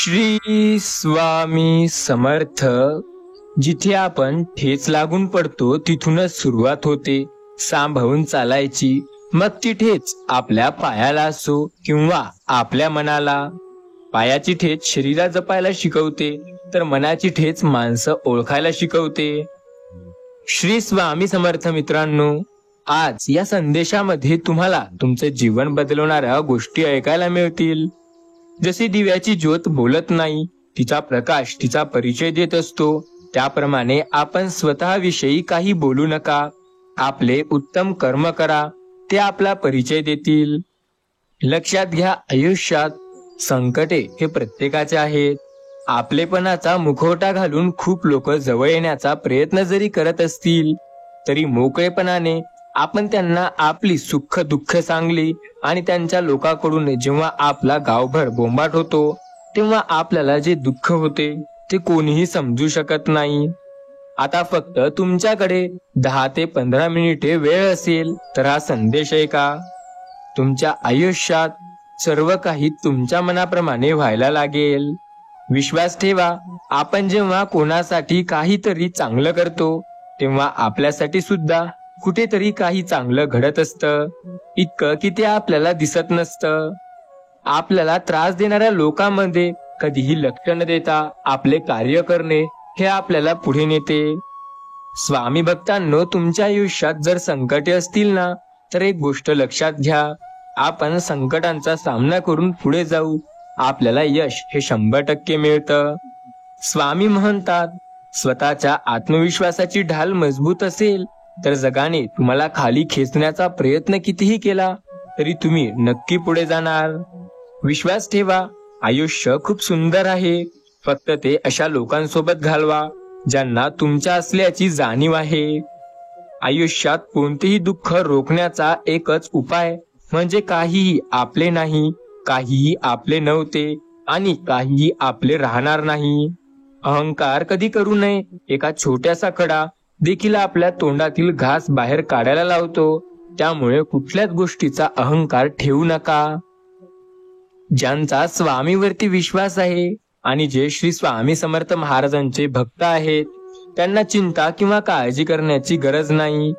श्री स्वामी समर्थ. जिथे आपण ठेच लागून पडतो तिथूनच सुरुवात होते सांभाळून चालायची. मग ती ठेच आपल्या पायाला असो किंवा आपल्या मनाला. पायाची ठेच शरीरा जपायला शिकवते तर मनाची ठेच माणसं ओळखायला शिकवते. श्री स्वामी समर्थ मित्रांनो, आज या संदेशामध्ये तुम्हाला तुमचे जीवन बदलवणाऱ्या गोष्टी ऐकायला मिळतील. जशी दिव्याची ज्योत बोलत नाही, तिचा प्रकाश तिचा परिचय देत असतो, त्याप्रमाणे आपण स्वतःविषयी काही बोलू नका. आपले उत्तम कर्म करा, ते आपला परिचय देतील. लक्षात घ्या, आयुष्यात संकटे हे प्रत्येकाचे आहेत. आपलेपणाचा मुखवटा घालून खूप लोक जवळ येण्याचा प्रयत्न जरी करत असतील तरी मोकळेपणाने आपण त्यांना आपली सुख दुःख सांगली आणि त्यांच्या लोकांकडून जेव्हा आपला गावभर बोंबाट होतो तेव्हा आपल्याला जे दुःख होते ते कोणीही समजू शकत नाही. आता फक्त तुमच्याकडे 10 ते 15 मिनिटे वेळ असेल तर हा संदेश ऐका. तुमच्या आयुष्यात सर्व काही तुमच्या मनाप्रमाणे व्हायला लागेल. विश्वास ठेवा, आपण जेव्हा कोणासाठी काहीतरी चांगलं करतो तेव्हा आपल्यासाठी सुद्धा कुठेतरी काही चांगलं घडत असतं, इतकं की ते आपल्याला दिसत नसतं. आपल्याला त्रास देणाऱ्या लोकांमध्ये कधीही लक्ष न देता आपले कार्य करणे हे आपल्याला पुढे नेते. स्वामी भक्तांनो, तुमच्या आयुष्यात जर संकटे असतील ना, तर एक गोष्ट लक्षात घ्या, आपण संकटांचा सामना करून पुढे जाऊ, आपल्याला यश हे 100% मिळतं. स्वामी म्हणतात, स्वतःच्या आत्मविश्वासाची ढाल मजबूत असेल तर जगाने तुम्हाला खाली खेचण्याचा प्रयत्न कितीही केला तरी तुम्ही नक्की पुढे जाणार. विश्वास ठेवा, आयुष्य खूप सुंदर आहे, फक्त ते अशा लोकांसोबत घालवा ज्यांना तुमच्या असल्याची जाणीव आहे. आयुष्यात कोणतेही दुःख रोखण्याचा एकच उपाय म्हणजे काहीही आपले नाही, काहीही आपले नव्हते आणि काहीही आपले राहणार नाही. अहंकार कधी करू नये. एका छोट्यासा खडा देखील आपल्या तोंडातील घास बाहेर काढायला लावतो, त्यामुळे कुठल्याच गोष्टीचा अहंकार ठेवू नका. ज्यांचा स्वामीवरती विश्वास आहे आणि जे श्री स्वामी समर्थ महाराजांचे भक्त आहेत त्यांना चिंता किंवा काळजी करण्याची गरज नाही.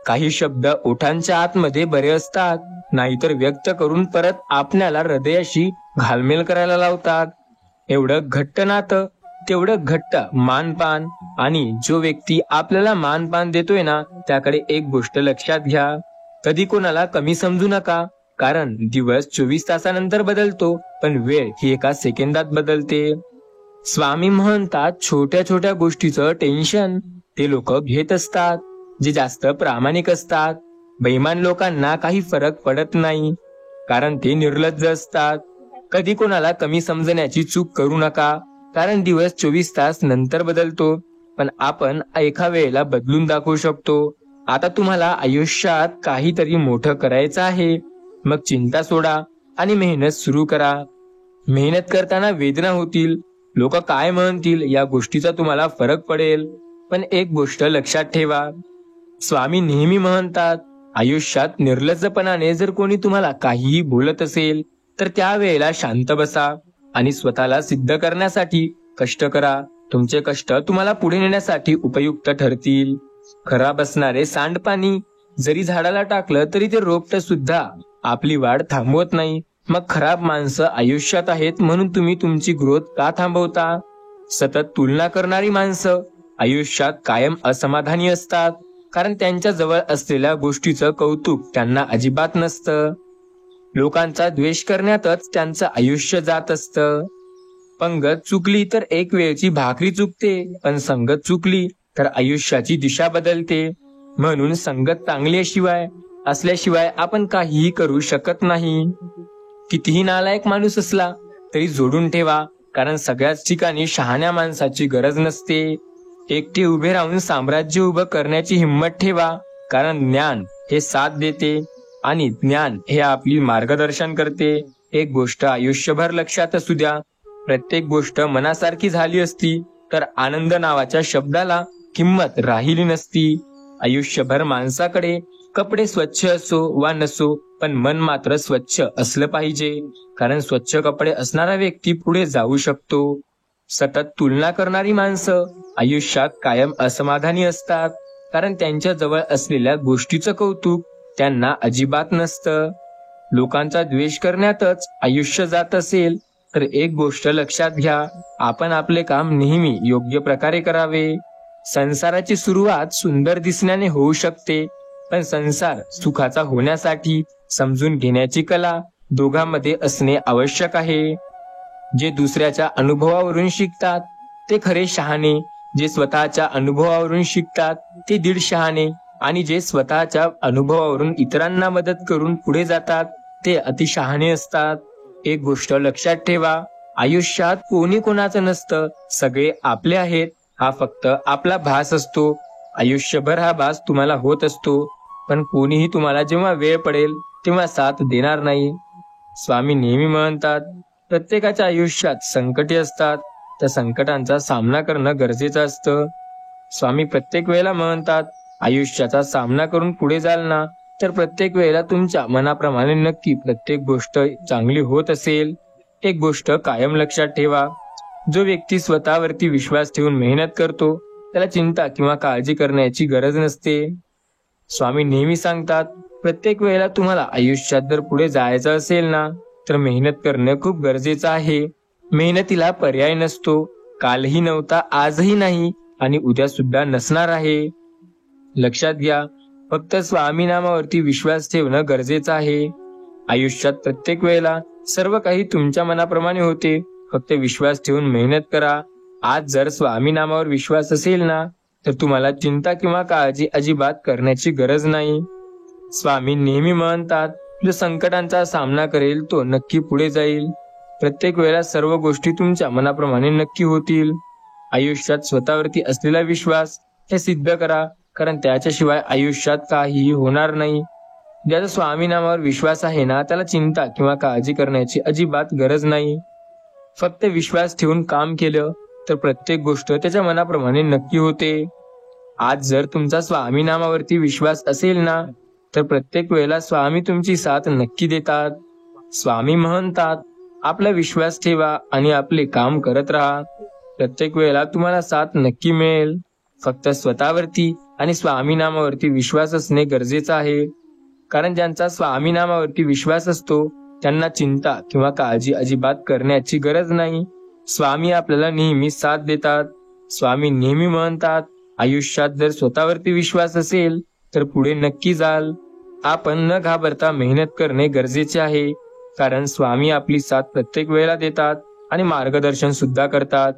काही शब्द ओठांच्या आतमध्ये बरे असतात, नाहीतर व्यक्त करून परत आपल्याला हृदयाशी घालमेल करायला लावतात. एवढं घट्ट नातं तेवढं घट्ट मानपान, आणि जो व्यक्ती आपल्याला मानपान देतोय ना त्याकडे एक गोष्ट लक्षात घ्या, कधी कोणाला कमी समजू नका, कारण दिवस 24 तासानंतर बदलतो पण वेळ ही एका सेकंदात बदलते. स्वामी म्हणतात, छोट्या छोट्या गोष्टीचं टेन्शन ते लोक घेत असतात जे जास्त प्रामाणिक असतात. बेईमान लोकांना काही फरक पडत नाही, कारण ते निर्लज्ज असतात. कधी कोणाला कमी समजण्याची चूक करू नका, कारण दिवस 24 तास नंतर बदलतो पण आपण एका वेळेला बदलून दाखवू शकतो. आता तुम्हाला आयुष्यात काहीतरी मोठं करायचं आहे, मग चिंता सोडा आणि मेहनत सुरू करा. मेहनत करताना वेदना होतील, लोक काय म्हणतील या गोष्टीचा तुम्हाला फरक पडेल, पण एक गोष्ट लक्षात ठेवा, स्वामी नेहमी म्हणतात, आयुष्यात निर्लज्जपणाने जर कोणी तुम्हाला काहीही बोलत असेल तर त्यावेळेला शांत बसा आणि स्वतःला सिद्ध करण्यासाठी कष्ट करा. तुमचे कष्ट तुम्हाला पुढे नेण्यासाठी उपयुक्त ठरतील. खराब असणारे सांडपाणी जरी झाडाला टाकलं तरी ते रोपट सुद्धा आपली वाढ थांबवत नाही. मग खराब माणसं आयुष्यात आहेत म्हणून तुम्ही तुमची ग्रोथ का थांबवता? सतत तुलना करणारी माणसं आयुष्यात कायम असमाधानी असतात, कारण त्यांच्या जवळ असलेल्या गोष्टीचं कौतुक त्यांना अजिबात नसतं. लोकांचा द्वेष करण्यातच त्यांचं आयुष्य जात असतं. पंगत चुकली तर एक वेळची भाकरी चुकते, पण संगत चुकली तर आयुष्याची दिशा बदलते. म्हणून संगत चांगली असल्याशिवाय आपण काहीही करू शकत नाही. कितीही नालायक माणूस असला तरी जोडून ठेवा, कारण सगळ्याच ठिकाणी शहाण्या माणसाची गरज नसते. एकटे उभे राहून साम्राज्य उभं करण्याची हिंमत ठेवा, कारण ज्ञान हे साथ देते आणि ज्ञान हे आपली मार्गदर्शन करते. एक गोष्ट आयुष्यभर लक्षात असू द्या, प्रत्येक गोष्ट मनासारखी झाली असती तर आनंद नावाच्या शब्दाला किंमत राहिली नसती. आयुष्यभर माणसाकडे कपडे स्वच्छ असो वा नसो पण मन मात्र स्वच्छ असलं पाहिजे, कारण स्वच्छ कपडे असणारा व्यक्ती पुढे जाऊ शकतो. सतत तुलना करणारी माणसं आयुष्यात कायम असमाधानी असतात, कारण त्यांच्या जवळ असलेल्या गोष्टीचं कौतुक त्यांना अजिबात नसतं. लोकांचा द्वेष करण्यातच आयुष्य जात असेल तर एक गोष्ट लक्षात घ्या, आपण आपले काम नेहमी योग्य प्रकारे करावे. संसाराची सुरुवात सुंदर दिसण्याने होऊ शकते, पण संसार सुखाचा होण्यासाठी समजून घेण्याची कला दोघांमध्ये असणे आवश्यक आहे. जे दुसऱ्याच्या अनुभवावरून शिकतात ते खरे शहाणे, जे स्वतःच्या अनुभवावरून शिकतात ते दीड शहाणे, आणि जे स्वतःच्या अनुभवावरून इतरांना मदत करून पुढे जातात ते अतिशहाणे असतात. एक गोष्ट लक्षात ठेवा, आयुष्यात कोणी कोणाचं नसतं, सगळे आपले आहेत. हा फक्त आपला भास असतो. आयुष्यभर हा भास तुम्हाला होत असतो, पण कोणीही तुम्हाला जेव्हा वेळ पडेल तेव्हा साथ देणार नाही. स्वामी नेहमी म्हणतात, प्रत्येकाच्या आयुष्यात संकटे असतात, त्या संकटांचा सामना करणं गरजेचं असतं. स्वामी प्रत्येक वेळेला म्हणतात, आयुष्याचा सामना करून पुढे जाल ना, तर प्रत्येक वेळेला तुमच्या मनाप्रमाणे नक्की प्रत्येक गोष्ट चांगली होत असेल. एक गोष्ट कायम लक्षात ठेवा, जो व्यक्ती स्वतःवरती विश्वास ठेवून मेहनत करतो त्याला चिंता किंवा काळजी करण्याची गरज नसते. स्वामी नेहमी सांगतात, प्रत्येक वेळेला तुम्हाला आयुष्यात जर पुढे जायचं असेल ना, तर मेहनत करणं खूप गरजेचं आहे. मेहनतीला पर्याय नसतो. कालही नव्हता, आजही नाही, आणि उद्या सुद्धा नसणार आहे. लक्षात घ्या, फक्त स्वामी नामावरती विश्वास ठेवणं गरजेचं आहे. आयुष्यात प्रत्येक वेळेला सर्व काही तुमच्या मनाप्रमाणे होते. फक्त विश्वास ठेवून मेहनत करा. आज जर स्वामी नामावर विश्वास असेल ना, तर तुम्हाला चिंता किंवा काळजी अजिबात करण्याची गरज नाही. स्वामी नेहमी म्हणतात, जो संकटांचा सामना करेल तो नक्की पुढे जाईल. प्रत्येक वेळेला सर्व गोष्टी तुमच्या मनाप्रमाणे नक्की होतील. आयुष्यात स्वतःवरती असलेला विश्वास हे सिद्ध करा, कारण त्याच्याशिवाय आयुष्यात काहीही होणार नाही. ज्याचा स्वामी नामावर विश्वास आहे ना, त्याला चिंता किंवा काळजी करण्याची अजिबात गरज नाही. फक्त विश्वास ठेवून काम केलं तर प्रत्येक गोष्ट त्याच्या मनाप्रमाणे नक्की होते. आज जर तुमचा स्वामी नामावरती विश्वास असेल ना, तर प्रत्येक वेळेला स्वामी तुमची साथ नक्की देतात. स्वामी म्हणतात, आपला विश्वास ठेवा आणि आपले काम करत राहा. प्रत्येक वेळेला तुम्हाला साथ नक्की मिळेल. फक्त स्वतःवरती आणि स्वामी नामावरती विश्वास असणे गरजेचं आहे, कारण ज्यांचा स्वामी नामावरती विश्वास असतो त्यांना चिंता किंवा काळजी अजिबात करण्याची गरज नाही. स्वामी आपल्याला नेहमी साथ देतात. स्वामी नेहमी म्हणतात, आयुष्यात जर स्वतःवरती विश्वास असेल तर पुढे नक्की जाल. आपण न घाबरता मेहनत करणे गरजेचे आहे, कारण स्वामी आपली साथ प्रत्येक वेळेला देतात आणि मार्गदर्शन सुद्धा करतात.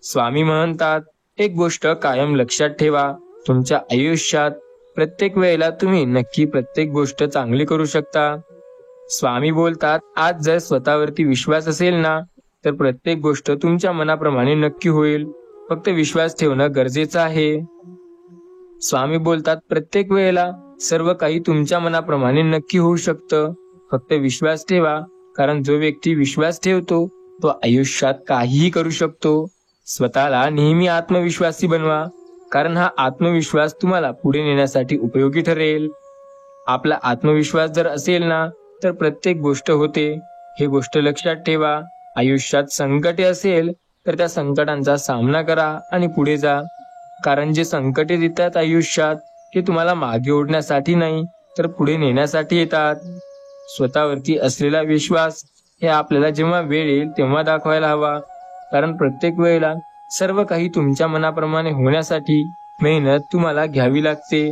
स्वामी म्हणतात, एक गोष्ट कायम लक्षात ठेवा, तुमच्या आयुष्यात प्रत्येक वेळेला तुम्ही नक्की प्रत्येक गोष्ट चांगली करू शकता. स्वामी बोलतात, आज जर स्वतःवरती विश्वास असेल ना, तर प्रत्येक गोष्ट तुमच्या मनाप्रमाणे नक्की होईल. फक्त विश्वास ठेवणं गरजेचं आहे. स्वामी बोलतात, प्रत्येक वेळेला सर्व काही तुमच्या मनाप्रमाणे नक्की होऊ शकतं. फक्त विश्वास ठेवा, कारण जो व्यक्ती विश्वास ठेवतो तो आयुष्यात काहीही करू शकतो. स्वतःला नेहमी आत्मविश्वासी बनवा, कारण हा आत्मविश्वास तुम्हाला पुढे नेण्यासाठी उपयोगी ठरेल. आपला आत्मविश्वास जर असेल ना, तर प्रत्येक गोष्ट होते. हे गोष्ट लक्षात ठेवा. आयुष्यात संकटे असेल तर त्या संकटांचा सामना करा आणि पुढे जा, कारण जे संकटे येतात आयुष्यात ते तुम्हाला मागे ओढण्यासाठी नाही, तर पुढे नेण्यासाठी येतात. स्वतःवरती असलेला विश्वास हे आपल्याला जेव्हा वेळ येईल तेव्हा दाखवायला हवा, कारण प्रत्येक वेळेला सर्व काही तुमच्या मनाप्रमाणे होण्यासाठी मेहनत तुम्हाला घ्यावी लागते.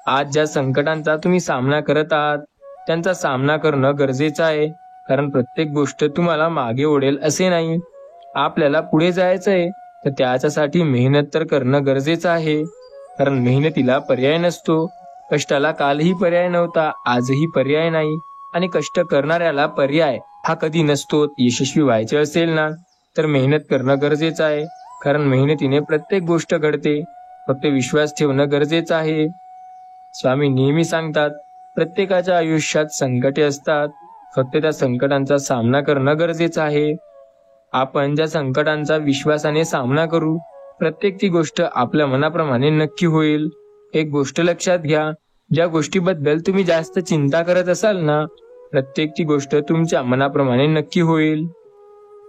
आज ज्या संकटांचा तुम्ही सामना करत आहात त्यांचा सामना करणं गरजेचं आहे, कारण प्रत्येक गोष्ट तुम्हाला मागे ओढेल असे नाही. आपल्याला पुढे जायचंय तर त्याच्यासाठी मेहनत तर करणं गरजेचं आहे, कारण मेहनतीला पर्याय नसतो. कष्टाला कालही पर्याय नव्हता, आजही पर्याय नाही, आणि कष्ट करणाऱ्याला पर्याय हा कधी नसतो. यशस्वी व्हायचे असेल ना, तर मेहनत करणं गरजेचं आहे, कारण मेहनतीने प्रत्येक गोष्ट घडते. फक्त विश्वास ठेवणं गरजेचं आहे. स्वामी नेहमी सांगतात, प्रत्येकाच्या आयुष्यात संकटे असतात, फक्त त्या संकटांचा सामना करणं गरजेचं आहे. आपण ज्या संकटांचा विश्वासाने सामना करू, प्रत्येक ती गोष्ट आपल्या मनाप्रमाणे नक्की होईल. एक गोष्ट लक्षात घ्या, ज्या गोष्टीबद्दल तुम्ही जास्त चिंता करत असाल ना, प्रत्येक ती गोष्ट तुमच्या मनाप्रमाणे नक्की होईल.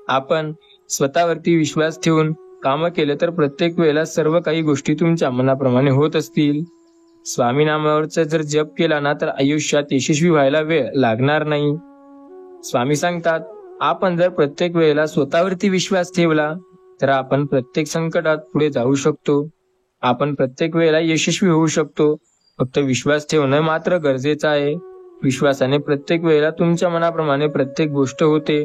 आपण स्वतःवरती विश्वास ठेवून कामं केलं तर प्रत्येक वेळेला सर्व काही गोष्टी तुमच्या मनाप्रमाणे होत असतील. स्वामी नामावरचा जर जप केला ना तर आयुष्यात यशस्वी व्हायला वेळ लागणार नाही. स्वामी सांगतात, आपण जर प्रत्येक वेळेला स्वतःवरती विश्वास ठेवला तर आपण प्रत्येक संकटात पुढे जाऊ शकतो. आपण प्रत्येक वेळेला यशस्वी होऊ शकतो. फक्त विश्वास ठेवणं मात्र गरजेचं आहे. विश्वासाने प्रत्येक वेळेला तुमच्या मनाप्रमाणे प्रत्येक गोष्ट होते.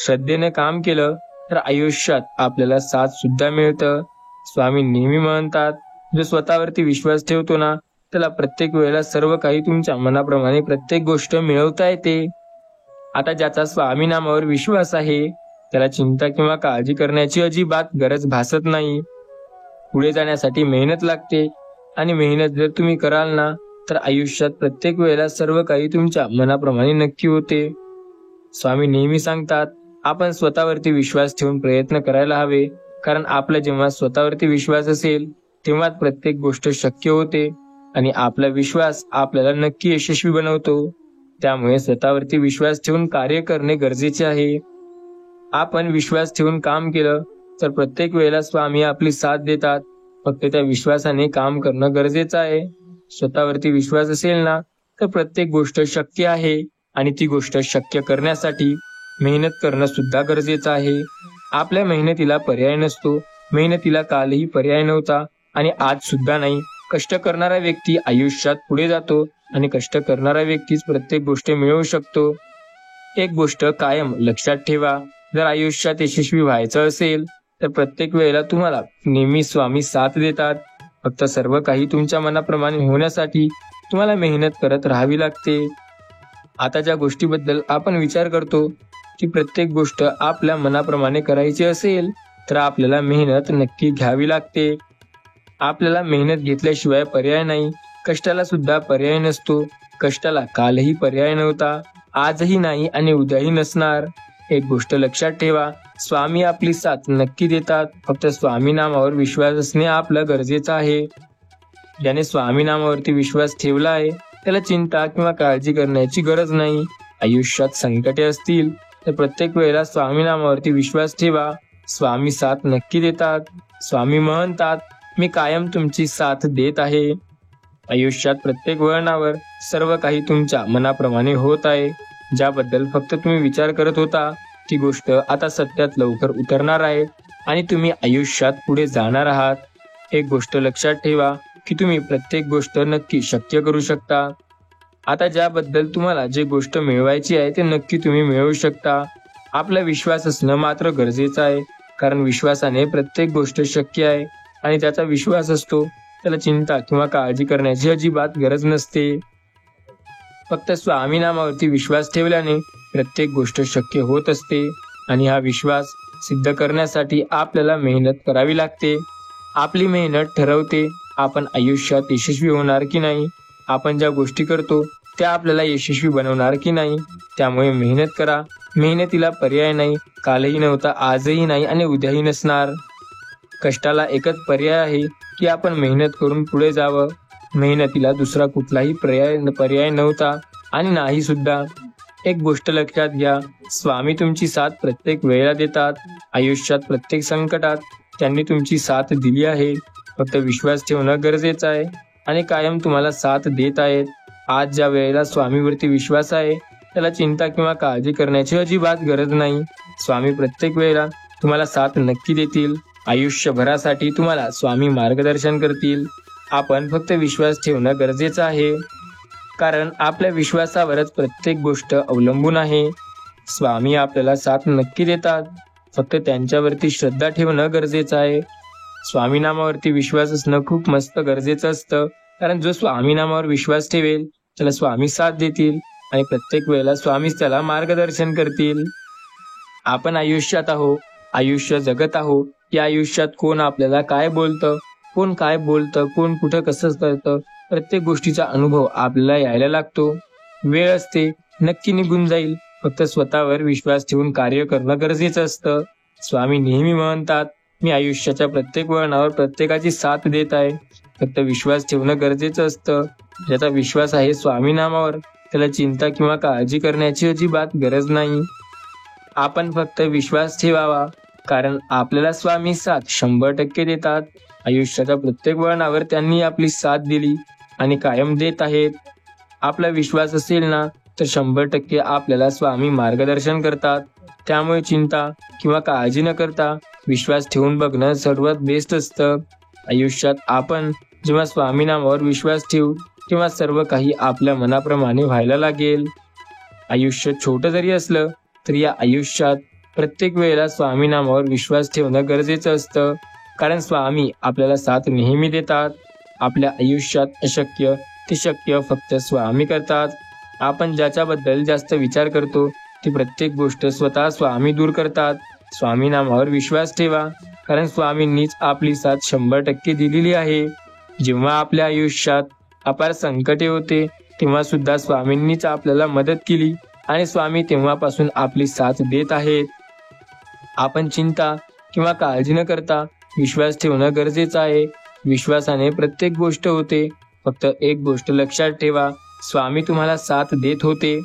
श्रद्धेने काम केलं तर आयुष्यात आपल्याला साथ सुद्धा मिळतं. स्वामी नेहमी म्हणतात, जो स्वतःवरती विश्वास ठेवतो ना त्याला प्रत्येक वेळेला सर्व काही तुमच्या मनाप्रमाणे प्रत्येक गोष्ट मिळवता येते. आता ज्याचा स्वामी नामावर विश्वास आहे त्याला चिंता किंवा काळजी करण्याची अजिबात गरज भासत नाही. पुढे जाण्यासाठी मेहनत लागते आणि मेहनत जर तुम्ही कराल ना तर आयुष्यात प्रत्येक वेळेला सर्व काही तुमच्या मनाप्रमाणे नक्की होते. स्वामी नेहमी सांगतात, आपण स्वतःवरती विश्वास ठेवून प्रयत्न करायला हवे, कारण आपला जेव्हा स्वतःवरती विश्वास असेल तेव्हाच प्रत्येक गोष्ट शक्य होते आणि आपला विश्वास आपल्याला नक्की यशस्वी बनवतो. त्यामुळे स्वतःवरती विश्वास ठेवून कार्य करणे गरजेचे आहे. आपण विश्वास ठेवून काम केलं तर प्रत्येक वेळेला स्वामी आपली साथ देतात. फक्त त्या विश्वासाने काम करणं गरजेचं आहे. स्वतःवरती विश्वास असेल ना तर प्रत्येक गोष्ट शक्य आहे आणि ती गोष्ट शक्य करण्यासाठी मेहनत करणं सुद्धा गरजेचं आहे. आपल्या मेहनतीला पर्याय नसतो. मेहनतीला कालही पर्याय नव्हता आणि आज सुद्धा नाही. कष्ट करणारा व्यक्ती आयुष्यात पुढे जातो आणि कष्ट करणारा व्यक्तीच प्रत्येक गोष्ट मिळवू शकतो. एक गोष्ट कायम लक्षात ठेवा, जर आयुष्यात यशस्वी व्हायचं असेल तर प्रत्येक वेळेला तुम्हाला नेहमी स्वामी साथ देतात. फक्त सर्व काही तुमच्या मनाप्रमाणे होण्यासाठी तुम्हाला मेहनत करत राहावी लागते. आता ज्या गोष्टीबद्दल आपण विचार करतो ती प्रत्येक गोष्ट आपल्या मनाप्रमाणे करायची असेल तर आपल्याला मेहनत नक्की घ्यावी लागते. आपल्याला मेहनत घेतल्याशिवाय पर्याय नाही. कष्टाला सुद्धा पर्याय नसतो. कष्टाला कालही पर्याय नव्हता, आजही नाही आणि उद्याही नसणार. एक गोष्ट लक्षात ठेवा, स्वामी आपली साथ नक्की देतात. फक्त स्वामी नामावर विश्वास असणे आपलं गरजेचं आहे. ज्याने स्वामी नामावरती विश्वास ठेवला आहे त्याला चिंता किंवा काळजी करण्याची गरज नाही. आयुष्यात संकटे असतील तर प्रत्येक वेळेला स्वामी नामावरती विश्वास ठेवा. स्वामी साथ नक्की देतात. स्वामी म्हणतात, मी कायम तुमची साथ देत आहे. आयुष्यात प्रत्येक वळणावर सर्व काही तुमच्या मनाप्रमाणे होत आहे. ज्याबद्दल फक्त तुम्ही विचार करत होता ती गोष्ट आता सत्यात लवकर उतरणार आहे आणि तुम्ही आयुष्यात पुढे जाणार आहात. एक गोष्ट लक्षात ठेवा की तुम्ही प्रत्येक गोष्ट नक्की शक्य करू शकता. आता ज्याबद्दल तुम्हाला जे गोष्ट मिळवायची आहे ते नक्की तुम्ही मिळवू शकता. आपला विश्वास असणं मात्र गरजेचं आहे, कारण विश्वासाने प्रत्येक गोष्ट शक्य आहे आणि ज्याचा विश्वास असतो त्याला चिंता किंवा काळजी करण्याची अजिबात गरज नसते. फक्त स्वामी नामावरती विश्वास ठेवल्याने प्रत्येक गोष्ट शक्य होत असते आणि हा विश्वास सिद्ध करण्यासाठी आपल्याला मेहनत करावी लागते. आपली मेहनत ठरवते आपण आयुष्यात यशस्वी होणार की नाही. आपण ज्या गोष्टी करतो त्या आपल्याला यशस्वी बनवणार की नाही. त्यामुळे मेहनत करा. मेहनतीला पर्याय नाही. कालही नव्हता, आजही नाही आणि उद्याही नसणार. कष्टाला एकच पर्याय आहे की आपण मेहनत करून पुढे जावं. मेहनतीला दुसरा कुठलाही पर्याय नव्हता आणि नाही सुद्धा. एक गोष्ट लक्षात घ्या, स्वामी तुमची साथ प्रत्येक वेळेला देतात. आयुष्यात प्रत्येक संकटात त्यांनी तुमची साथ दिली आहे. फक्त विश्वास ठेवणं गरजेचं आहे आणि कायम तुम्हाला साथ देत आहेत. आज ज्या वेळेला स्वामीवरती विश्वास आहे त्याला चिंता किंवा काळजी करण्याची अजिबात गरज नाही. स्वामी प्रत्येक वेळेला तुम्हाला साथ नक्की देतील. आयुष्यभरासाठी तुम्हाला स्वामी मार्गदर्शन करतील. आपण फक्त विश्वास ठेवणं गरजेचं आहे, कारण आपल्या विश्वासावरच प्रत्येक गोष्ट अवलंबून आहे. स्वामी आपल्याला साथ नक्की देतात. फक्त त्यांच्यावरती श्रद्धा ठेवणं गरजेचं आहे. स्वामी नामावरती विश्वास असणं खूप मस्त गरजेचं असतं, कारण जो स्वामी नामावर विश्वास ठेवेल त्याला स्वामी साथ देतील आणि प्रत्येक वेळेला स्वामीच त्याला मार्गदर्शन करतील. आपण आयुष्यात आहो, आयुष्य जगत आहो. या आयुष्यात कोण आपल्याला काय बोलतं, कोण कुठं कसं करतं, प्रत्येक गोष्टीचा अनुभव आपल्याला यायला लागतो. वेळ असते, नक्की निघून जाईल. फक्त स्वतःवर विश्वास ठेवून कार्य करणं गरजेचं असतं. स्वामी नेहमी म्हणतात, मी आयुष्याच्या प्रत्येक वळणावर प्रत्येकाची साथ देत आहे. फक्त विश्वास ठेवणं गरजेचं असतं. ज्याचा विश्वास आहे स्वामी नामावर त्याला चिंता किंवा काळजी करण्याची अजिबात गरज नाही. आपण फक्त विश्वास ठेवावा, कारण आपल्याला स्वामी साथ 100% देतात. आयुष्याच्या प्रत्येक वळणावर त्यांनी आपली साथ दिली आणि कायम देत आहेत. आपला विश्वास असेल ना तर 100% आपल्याला स्वामी मार्गदर्शन करतात. त्यामुळे चिंता किंवा काळजी न करता विश्वास ठेवून बघणं सर्वात बेस्ट असतं. आयुष्यात आपण जेव्हा स्वामी नामावर विश्वास ठेवू तेव्हा सर्व काही आपल्या मनाप्रमाणे व्हायला लागेल. आयुष्य छोटं जरी असलं तरी या आयुष्यात प्रत्येक वेळेला स्वामी नामावर विश्वास ठेवणं गरजेचं असतं, कारण स्वामी आपल्याला साथ नेहमी देतात. आपल्या आयुष्यात अशक्य ते शक्य फक्त स्वामी करतात. आपण ज्याच्याबद्दल जास्त विचार करतो ती प्रत्येक गोष्ट स्वतः स्वामी दूर करतात. स्वामी नामावर विश्वास ठेवा, कारण स्वामींनीच आपली साथ 100% दिलेली आहे. जेव्हा आपल्या आयुष्यात अपार संकटे होते तेव्हा सुद्धा स्वामींनीच आपल्याला मदत केली आणि स्वामी तेव्हापासून आपली साथ देत आहेत. आपण चिंता किंवा काळजी न करता विश्वास ठेवणं गरजेचं आहे. विश्वासाने प्रत्येक गोष्ट होते. फक्त एक गोष्ट लक्षात ठेवा, स्वामी तुम्हाला साथ देत होते,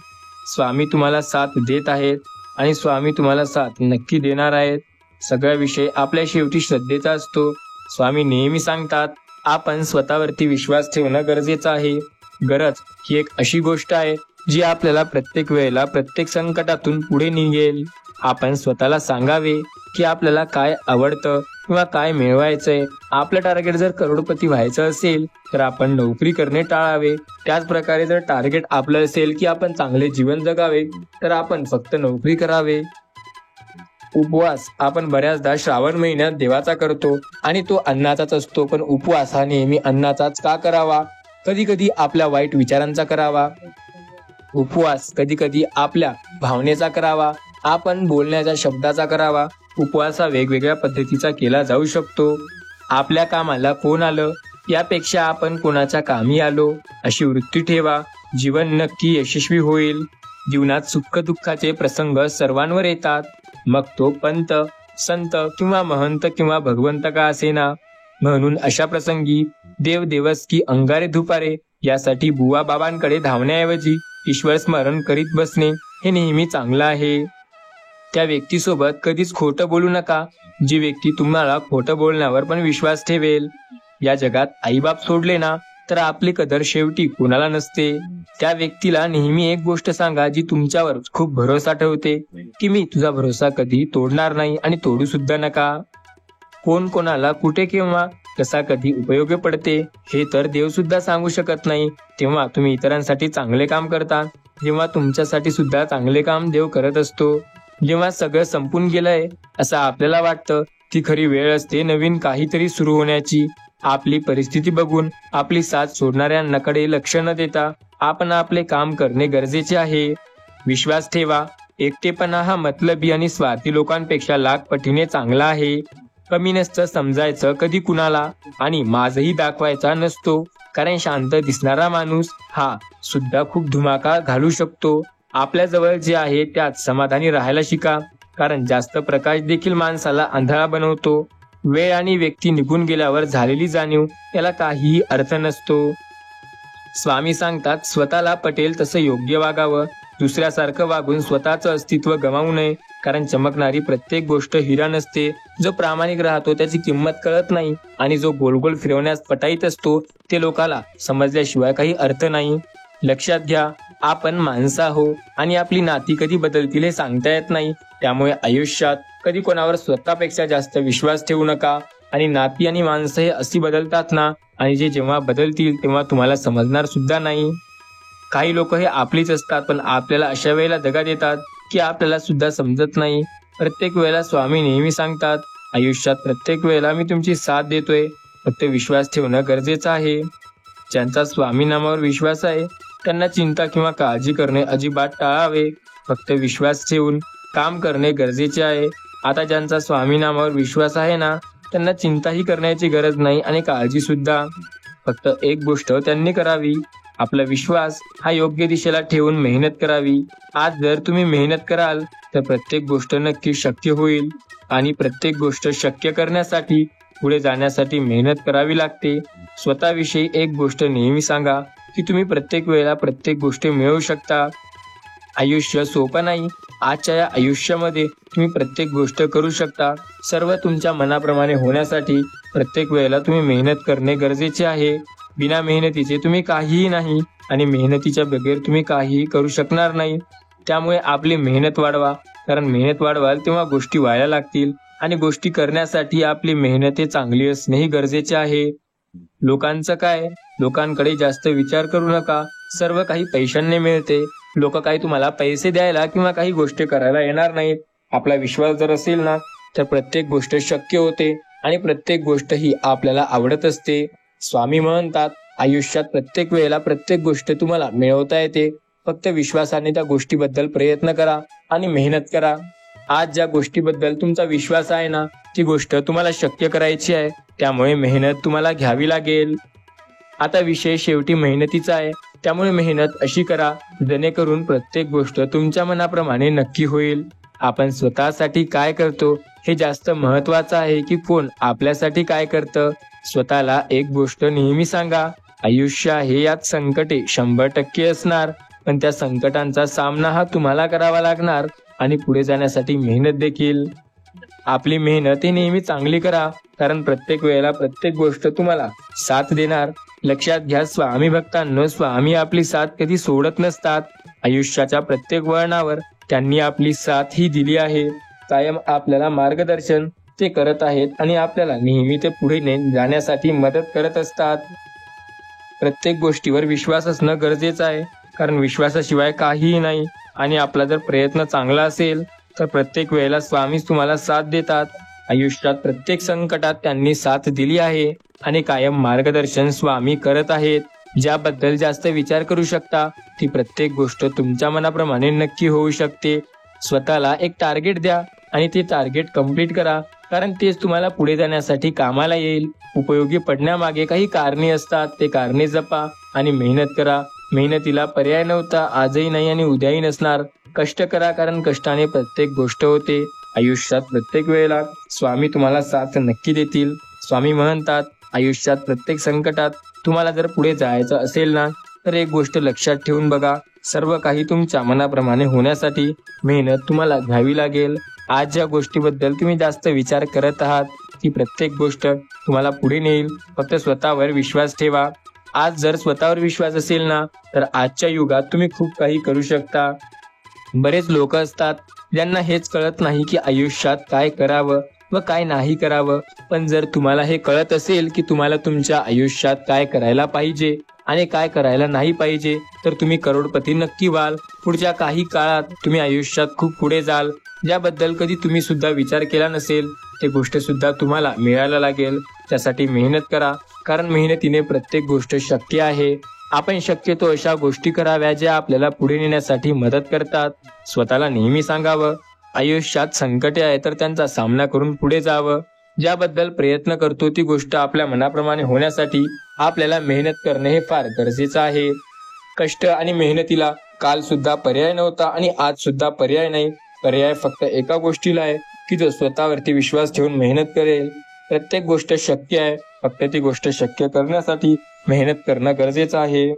स्वामी तुम्हाला साथ देत आहेत आणि स्वामी तुम्हाला साथ नक्की देणार आहेत. सगळा विषय आपल्या शेवटी श्रद्धेचा असतो. स्वामी नेहमी सांगतात आपण स्वतःवरती विश्वास ठेवणं गरजेचं आहे. गरज ही एक अशी गोष्ट आहे जी आपल्याला प्रत्येक वेळेला प्रत्येक संकटातून पुढे निघेल. आपण स्वतःला सांगावे की आपल्याला काय आवडतं किंवा काय मिळवायचंय. आपलं टार्गेट जर करोडपती व्हायचं असेल तर आपण नोकरी करणे टाळावे. त्याच प्रकारे जर टार्गेट आपलं असेल की आपण चांगले जीवन जगावे तर आपण फक्त नोकरी करावे. उपवास आपण बऱ्याचदा श्रावण महिन्यात देवाचा करतो आणि तो अन्नाचाच असतो, पण उपवास हा नेहमी अन्नाचाच का करावा? कधी कधी आपल्या वाईट विचारांचा करावा. उपवास कधी कधी आपल्या भावनेचा करावा. आपण बोलण्याच्या शब्दाचा करावा. उपवास हा वेगवेगळ्या पद्धतीचा केला जाऊ शकतो. आपल्या कामाला कोण आलं यापेक्षा आपण कोणाच्या कामी आलो अशी वृत्ती ठेवा. जीवन नक्की यशस्वी होईल. जीवनात सुख दुःखाचे प्रसंग सर्वांवर येतात, मग तो पंत, संत किंवा महंत किंवा भगवंत का असेना. म्हणून अशा प्रसंगी देव देवस की अंगारे धुपारे यासाठी बुवा बाबांकडे धावण्याऐवजी ईश्वर स्मरण करीत बसणे हे नेहमी चांगलं आहे. त्या व्यक्तीसोबत कधीच खोटं बोलू नका जी व्यक्ती तुम्हाला खोटं बोलण्यावर पण विश्वास ठेवेल. या जगात आईबाप सोडले ना तर आपली कदर शेवटी कोणाला नसते. त्या व्यक्तीला नेहमी एक गोष्ट सांगा जी तुमच्यावर खूप भरोसा ठेवते की मी तुझा भरोसा कधी तोडणार नाही आणि तोडू सुद्धा नका. कोण कोणाला कुठे किंवा कसा कधी उपयोगी पडते हे तर देव सुद्धा सांगू शकत नाही. तेव्हा तुम्ही इतरांसाठी चांगले काम करता, जेव्हा तुमच्यासाठी सुद्धा चांगले काम देव करत असतो. जेव्हा सगळं संपून गेलंय असं आपल्याला वाटतं ती खरी वेळ असते नवीन काहीतरी सुरू होण्याची. आपली परिस्थिती बघून आपली साथ सोडणाऱ्यांकडे लक्ष न देता आपण आपले काम करणे गरजेचे आहे. विश्वास ठेवा. एकटेपणा हा मतलबी आणि स्वार्थी लोकांपेक्षा लाख पटीने चांगला आहे. कमी नसतं समजायचं कधी कुणाला आणि माझही दाखवायचा नसतो, कारण शांत दिसणारा माणूस हा सुद्धा खूप धुमाका घालू शकतो. आपल्या जवळ जे आहे त्यात समाधानी राहायला शिका, कारण जास्त प्रकाश देखील माणसाला अंधारा बनवतो. वेळ आणि व्यक्ती निघून गेल्यावर झालेली जाणीव याला काहीही अर्थ नसतो. स्वामी सांगतात स्वतःला पटेल तसं योग्य वागावं. दुसऱ्यासारखं वागून स्वतःचं अस्तित्व गमावू नये, कारण चमकणारी प्रत्येक गोष्ट हिरा नसते. जो प्रामाणिक राहतो त्याची किंमत कळत नाही आणि जो गोल गोल फिरवण्यास पटाईत असतो ते लोकाला समजल्याशिवाय काही अर्थ नाही. लक्षात घ्या, आपण माणसं आहो आणि आपली नाती कधी बदलतील हे सांगता येत नाही. त्यामुळे आयुष्यात कधी कोणावर स्वतःपेक्षा जास्त विश्वास ठेवू नका. आणि नाती आणि माणसं हे अशी बदलतात ना, आणि जे जेव्हा बदलतील तेव्हा तुम्हाला समजणार सुद्धा नाही. काही लोक हे आपलीच असतात, पण आपल्याला अशा वेळेला दगा देतात की आपल्याला सुद्धा समजत नाही. प्रत्येक वेळेला स्वामी नेहमी सांगतात आयुष्यात प्रत्येक वेळेला मी तुमची साथ देतोय, फक्त विश्वास ठेवणं गरजेचं आहे. ज्यांचा स्वामी नामावर विश्वास आहे त्यांना चिंता किंवा काळजी करणे अजिबात टाळावे. फक्त विश्वास ठेवून काम करणे गरजेचे आहे. आता ज्यांचा स्वामी नामावर विश्वास आहे ना त्यांना चिंताही करण्याची गरज नाही आणि काळजी सुद्धा. फक्त एक गोष्ट त्यांनी करावी, आपला विश्वास हा योग्य दिशेला ठेवून मेहनत करावी. आज जर तुम्ही मेहनत कराल तर प्रत्येक गोष्ट नक्की शक्य होईल. आणि प्रत्येक गोष्ट शक्य करण्यासाठी पुढे जाण्यासाठी मेहनत करावी लागते. स्वतःविषयी एक गोष्ट नेहमी सांगा की तुम्ही प्रत्येक वेळेला प्रत्येक गोष्ट मिळवू शकता. आयुष्य सोपं नाही. आजच्या या आयुष्यामध्ये तुम्ही प्रत्येक गोष्ट करू शकता. सर्व तुमच्या मनाप्रमाणे होण्यासाठी प्रत्येक वेळेला तुम्ही मेहनत करणे गरजेचे आहे. बिना मेहनतीचे तुम्ही काहीही नाही आणि मेहनतीच्या बगैर तुम्ही काहीही करू शकणार नाही. त्यामुळे आपली मेहनत वाढवा, कारण मेहनत वाढवाल तेव्हा गोष्टी व्हायला लागतील आणि गोष्टी करण्यासाठी आपली मेहनत हे चांगली असणेही गरजेचे आहे. लोकांचं काय? लोकांकडे जास्त विचार करू नका. सर्व काही पैशांनी मिळते. लोक काही तुम्हाला पैसे द्यायला किंवा काही गोष्टी करायला येणार नाहीत. आपला विश्वास जर असेल ना तर प्रत्येक गोष्ट शक्य होते आणि प्रत्येक गोष्ट ही आपल्याला आवडत असते. स्वामी म्हणतात, आयुष्यात प्रत्येक वेळेला प्रत्येक गोष्ट तुम्हाला मिळवता येते. फक्त विश्वासाने त्या गोष्टीबद्दल प्रयत्न करा आणि मेहनत करा. आज ज्या गोष्टीबद्दल तुमचा विश्वास आहे ना ती गोष्ट तुम्हाला शक्य करायची आहे. त्यामुळे मेहनत तुम्हाला घ्यावी लागेल. आता विषय शेवटी मेहनतीचा आहे. त्यामुळे मेहनत अशी करा जेणेकरून प्रत्येक गोष्ट तुमच्या मनाप्रमाणे नक्की होईल. आपण स्वतःसाठी काय करतो हे जास्त महत्वाचं आहे की कोण आपल्यासाठी काय करतं. स्वतःला एक गोष्ट नेहमी सांगा, आयुष्य आहे, यात संकटे 100% असणार, पण त्या संकटांचा सामना हा तुम्हाला करावा लागणार आणि पुढे जाण्यासाठी मेहनत देखील. आपली मेहनत ही नेहमी चांगली करा, कारण प्रत्येक वेळेला प्रत्येक गोष्ट तुम्हाला साथ देणार. लक्षात घ्या स्वामी भक्तांनो, स्वामी आपली साथ कधी सोडत नसतात. आयुष्याच्या प्रत्येक वळणावर त्यांनी आपली साथ ही दिली आहे. कायम आपल्याला मार्गदर्शन ते करत आहेत आणि आपल्याला नेहमी ते पुढे जाण्यासाठी मदत करत असतात. प्रत्येक गोष्टीवर विश्वास असणं गरजेचं आहे, कारण विश्वासाशिवाय काहीही नाही. आणि आपला जर प्रयत्न चांगला असेल तर प्रत्येक वेळेला स्वामीच तुम्हाला साथ देतात. आयुष्यात प्रत्येक संकटात त्यांनी साथ दिली आहे आणि कायम मार्गदर्शन स्वामी करत आहेत. ज्याबद्दल जास्त विचार करू शकता ती प्रत्येक गोष्ट तुमच्या मनाप्रमाणे नक्की होऊ शकते. स्वतःला एक टार्गेट द्या आणि ते टार्गेट कंप्लीट करा, कारण तेच तुम्हाला पुढे जाण्यासाठी कामाला येईल. उपयोगी पडण्यामागे काही कारणे असतात, ते कारणे जपा आणि मेहनत करा. मेहनतीला पर्याय नव्हता, आजही नाही आणि उद्याही नसणार. कष्ट करा, कारण कष्टाने प्रत्येक गोष्ट होते. आयुष्यात प्रत्येक वेळेला स्वामी तुम्हाला साथ नक्की देतील. स्वामी म्हणतात, आयुष्यात प्रत्येक संकटात तुम्हाला जर पुढे जायचं असेल ना तर एक गोष्ट लक्षात ठेवून बघा, सर्व काही तुमच्या मनाप्रमाणे होण्यासाठी मेहनत तुम्हाला घ्यावी लागेल. आज ज्या गोष्टीबद्दल तुम्ही जास्त विचार करत आहात ती प्रत्येक गोष्ट तुम्हाला पुढे नेईल. फक्त स्वतःवर विश्वास ठेवा. आज जर स्वतःवर विश्वास असेल ना तर आजच्या युगात तुम्ही खूप काही करू शकता. बरेच लोक असतात ज्यांना हेच कळत नाही की आयुष्यात काय करावं व काय नाही करावं. पण जर तुम्हाला हे कळत असेल की तुम्हाला तुमच्या आयुष्यात काय करायला पाहिजे आणि काय करायला नाही पाहिजे तर तुम्ही करोडपती नक्की व्हाल. पुढच्या काही काळात तुम्ही आयुष्यात खूप पुढे जाल. ज्याबद्दल कधी तुम्ही सुद्धा विचार केला नसेल ते गोष्ट सुद्धा तुम्हाला मिळायला लागेल. त्यासाठी मेहनत करा, कारण मेहनतीने प्रत्येक गोष्ट शक्य आहे. आपण शक्यतो अशा गोष्टी कराव्या ज्या आपल्याला पुढे नेण्यासाठी मदत करतात. स्वतःला नेहमी सांगावं, आयुष्यात संकटे आहे तर त्यांचा सामना करून पुढे जावं. ज्याबद्दल प्रयत्न करतो ती गोष्ट आपल्या मनाप्रमाणे होण्यासाठी आपल्याला मेहनत करणे हे फार गरजेचं आहे. कष्ट आणि मेहनतीला काल सुद्धा पर्याय नव्हता आणि आज सुद्धा पर्याय नाही. पर्याय फक्त एका गोष्टीला आहे की जो स्वतःवरती विश्वास ठेवून मेहनत करेल. प्रत्येक गोष्ट शक्य आहे, फक्त ती गोष्ट शक्य करण्यासाठी मेहनत करणं गरजेचं आहे.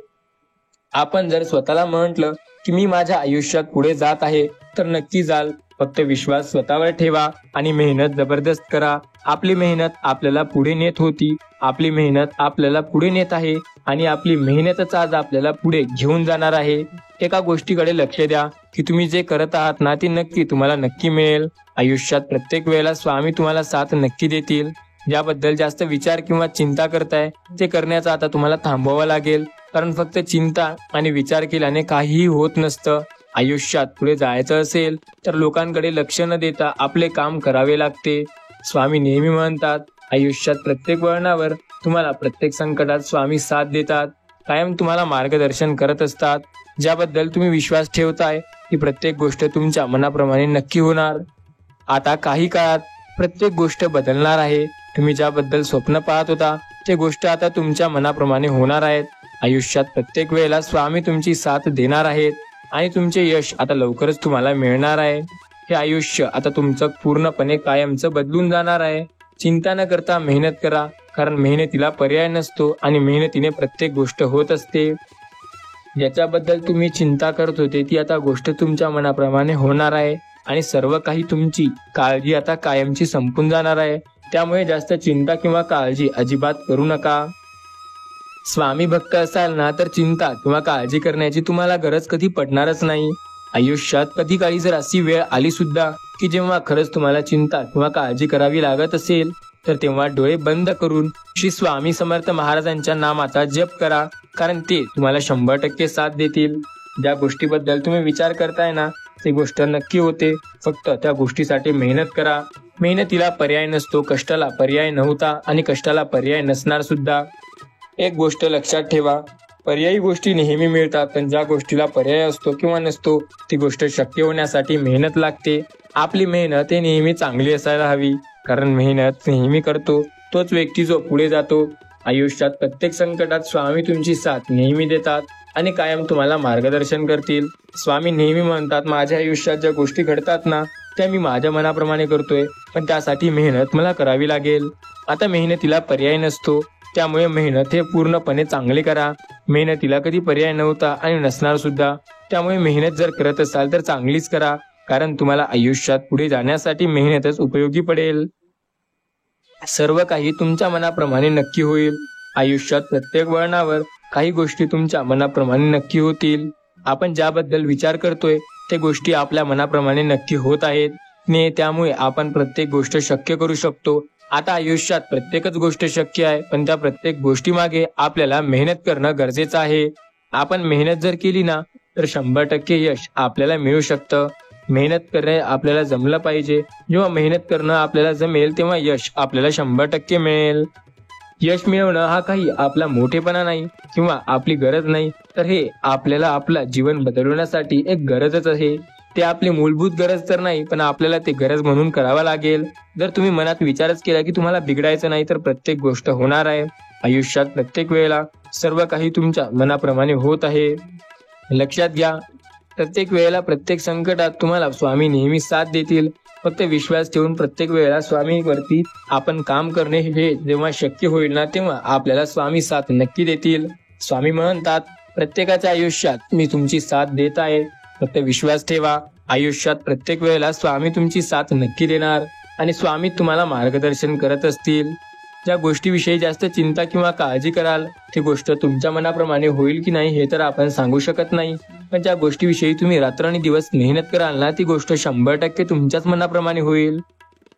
आपण जर स्वतःला म्हटलं की मी माझ्या आयुष्यात पुढे जात आहे तर नक्की जाल. फक्त विश्वास स्वतःवर ठेवा आणि मेहनत जबरदस्त करा. आपली मेहनत आपल्याला पुढे नेत होती, आपली मेहनत आपल्याला पुढे नेत आहे आणि आपली मेहनतच आज आपल्याला पुढे घेऊन जाणार आहे. एका गोष्टीकडे लक्ष द्या की तुम्ही जे करत आहात ना ती नक्की तुम्हाला नक्की मिळेल. आयुष्यात प्रत्येक वेळेला स्वामी तुम्हाला साथ नक्की देतील. ज्याबद्दल जास्त विचार किंवा चिंता करताय ते करण्याचा आता तुम्हाला थांबवावं लागेल, कारण फक्त चिंता आणि विचार केल्याने काहीही होत नसतं. आयुष्यात पुढे जायचं असेल तर लोकांकडे लक्ष न देता आपले काम करावे लागते. स्वामी नेहमी म्हणतात, आयुष्यात प्रत्येक वळणावर तुम्हाला प्रत्येक संकटात स्वामी साथ देतात, कायम तुम्हाला मार्गदर्शन करत असतात. ज्याबद्दल तुम्ही विश्वास ठेवताय ती प्रत्येक गोष्ट तुमच्या मनाप्रमाणे नक्की होणार. आता काही काळात प्रत्येक गोष्ट बदलणार आहे. तुम्ही ज्याबद्दल स्वप्न पाहत होता ते गोष्ट आता तुमच्या मनाप्रमाणे होणार आहेत. आयुष्यात प्रत्येक वेळेला स्वामी तुमची साथ देणार आहेत आणि तुमचे यश आता लवकरच तुम्हाला मिळणार आहे. हे आयुष्य आता तुमचं पूर्णपणे कायमचं बदलून जाणार आहे. चिंता न करता मेहनत करा, कारण मेहनतीला पर्याय नसतो आणि मेहनतीने प्रत्येक गोष्ट होत असते. ज्याच्याबद्दल तुम्ही चिंता करत होते ती आता गोष्ट तुमच्या मनाप्रमाणे होणार आहे आणि सर्व काही तुमची काळजी आता कायमची संपून जाणार आहे. त्यामुळे जास्त चिंता किंवा काळजी अजिबात करू नका. स्वामी भक्त असाल ना तर चिंता किंवा काळजी करण्याची तुम्हाला गरज कधी पडणारच नाही. आयुष्यात कधी काळी जर अशी वेळ आली सुद्धा की जेव्हा खरंच तुम्हाला चिंता किंवा काळजी करावी लागत असेल तर तेव्हा डोळे बंद करून श्री स्वामी समर्थ महाराजांच्या नामाचा जप करा, कारण ते तुम्हाला 100% साथ देतील. ज्या गोष्टीबद्दल तुम्ही विचार करताय ना ती गोष्ट नक्की होते. फक्त त्या गोष्टीसाठी मेहनत करा. मेहनतीला पर्याय नसतो, कष्टाला पर्याय नव्हता आणि कष्टाला पर्याय नसणार सुद्धा. एक गोष्ट लक्षात ठेवा, पर्यायी गोष्टी नेहमी मिळतात, पण ज्या गोष्टीला पर्याय असतो किंवा नसतो ती गोष्ट शक्य होण्यासाठी मेहनत लागते. आपली मेहनत ही नेहमी चांगली असायला हवी, कारण मेहनत नेहमी करतो तोच व्यक्ती जो पुढे जातो. आयुष्यात प्रत्येक संकटात स्वामी तुमची साथ नेहमी देतात आणि कायम तुम्हाला मार्गदर्शन करतील. स्वामी नेहमी म्हणतात, माझ्या आयुष्यात ज्या गोष्टी घडतात ना त्या मी माझ्या मनाप्रमाणे करतोय, पण त्यासाठी मेहनत मला करावी लागेल. आता मेहनतीला पर्याय नसतो, त्यामुळे मेहनत हे पूर्णपणे चांगले करा. मेहनतीला कधी पर्याय नव्हता आणि नसणार सुद्धा, त्यामुळे मेहनत जर करत असाल तर चांगलीच करा, कारण तुम्हाला आयुष्यात पुढे जाण्यासाठी मेहनतच उपयोगी पडेल. सर्व काही तुमच्या मनाप्रमाणे नक्की होईल. आयुष्यात प्रत्येक वळणावर काही गोष्टी तुमच्या मनाप्रमाणे नक्की होतील. आपण ज्याबद्दल विचार करतोय ते गोष्टी आपल्या मनाप्रमाणे नक्की होत आहेत ने त्यामुळे आपण प्रत्येक गोष्ट शक्य करू शकतो. आता आयुष्यात प्रत्येकच गोष्ट शक्य आहे, पण त्या प्रत्येक गोष्टीमागे आपल्याला मेहनत करणं गरजेचं आहे. आपण मेहनत जर केली ना तर 100% यश आपल्याला मिळू शकतं. मेहनत करणे आपल्याला जमलं पाहिजे. जेव्हा मेहनत करणं आपल्याला जमेल तेव्हा यश आपल्याला 100% मिळेल. यश मिळवणं हा काही आपला मोठेपणा नाही किंवा आपली गरज नाही, तर हे आपल्याला आपलं जीवन बदलवण्यासाठी एक गरजच आहे. ते आपली मूलभूत गरज तर नाही, पण आपल्याला ते गरज म्हणून करावं लागेल. जर तुम्ही मनात विचारच केला की तुम्हाला बिघडायचं नाही तर प्रत्येक गोष्ट होणार आहे. आयुष्यात प्रत्येक वेळेला सर्व काही तुमच्या मनाप्रमाणे होत आहे. लक्षात घ्या, प्रत्येक वेळेला प्रत्येक संकटात तुम्हाला स्वामी नेहमी साथ देतील. फक्त विश्वास ठेवून प्रत्येक वेळेला स्वामीवरती आपण काम करणे हे जेव्हा शक्य होईल ना तेव्हा आपल्याला स्वामी साथ नक्की देतील. स्वामी म्हणतात, प्रत्येकाच्या आयुष्यात मी तुमची साथ देत आहे, फक्त विश्वास ठेवा. आयुष्यात प्रत्येक वेळेला स्वामी तुमची साथ नक्की देणार आणि स्वामी तुम्हाला मार्गदर्शन करत असतील. ज्या गोष्टीविषयी जास्त चिंता किंवा काळजी कराल ती गोष्ट तुमच्या मनाप्रमाणे होईल की नाही हे तर आपण सांगू शकत नाही, पण ज्या गोष्टीविषयी तुम्ही रात्रंदिवस मेहनत कराल ना ती गोष्ट 100% तुमच्याच मनाप्रमाणे होईल.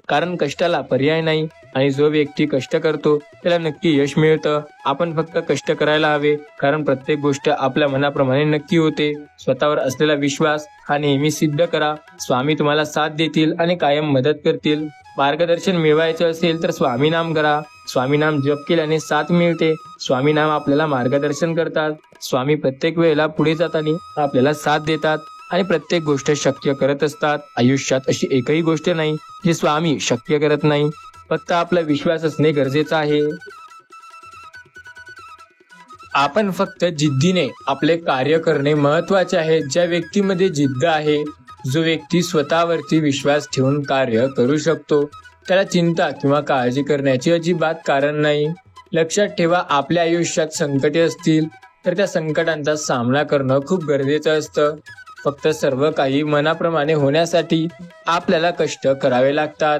कारण कष्टाला पर्याय नाही आणि जो व्यक्ती कष्ट करतो त्याला नक्की यश मिळतं. आपण फक्त कष्ट करायला हवे, कारण प्रत्येक गोष्ट आपल्या मनाप्रमाणे नक्की होते. स्वतःवर असलेला विश्वास हा नेहमी सिद्ध करा. स्वामी तुम्हाला साथ देतील आणि कायम मदत करतील. मार्गदर्शन मिळवायचं असेल तर स्वामी नाम करा. स्वामी नाम जप केल्याने साथ मिळते. स्वामी नाम आपल्याला मार्गदर्शन करतात. स्वामी प्रत्येक वेळेला पुढे जाताना आपल्याला साथ देतात आणि प्रत्येक गोष्ट शक्य करत असतात. आयुष्यात अशी एकही गोष्ट नाही जी स्वामी शक्य करत नाही. फक्त आपला विश्वास असणे गरजेचं आहे. आपण फक्त जिद्दीने आपले कार्य करणे महत्वाचे आहे. ज्या व्यक्तीमध्ये जिद्द आहे, जो व्यक्ती स्वतःवरती विश्वास ठेवून कार्य करू शकतो, त्याला चिंता किंवा काळजी करण्याची अजिबात कारण नाही. लक्षात ठेवा, आपल्या आयुष्यात संकटे असतील तर त्या संकटांचा सामना करणं खूप गरजेचं असतं. फक्त सर्व काही मनाप्रमाणे होण्यासाठी आपल्याला कष्ट करावे लागतात.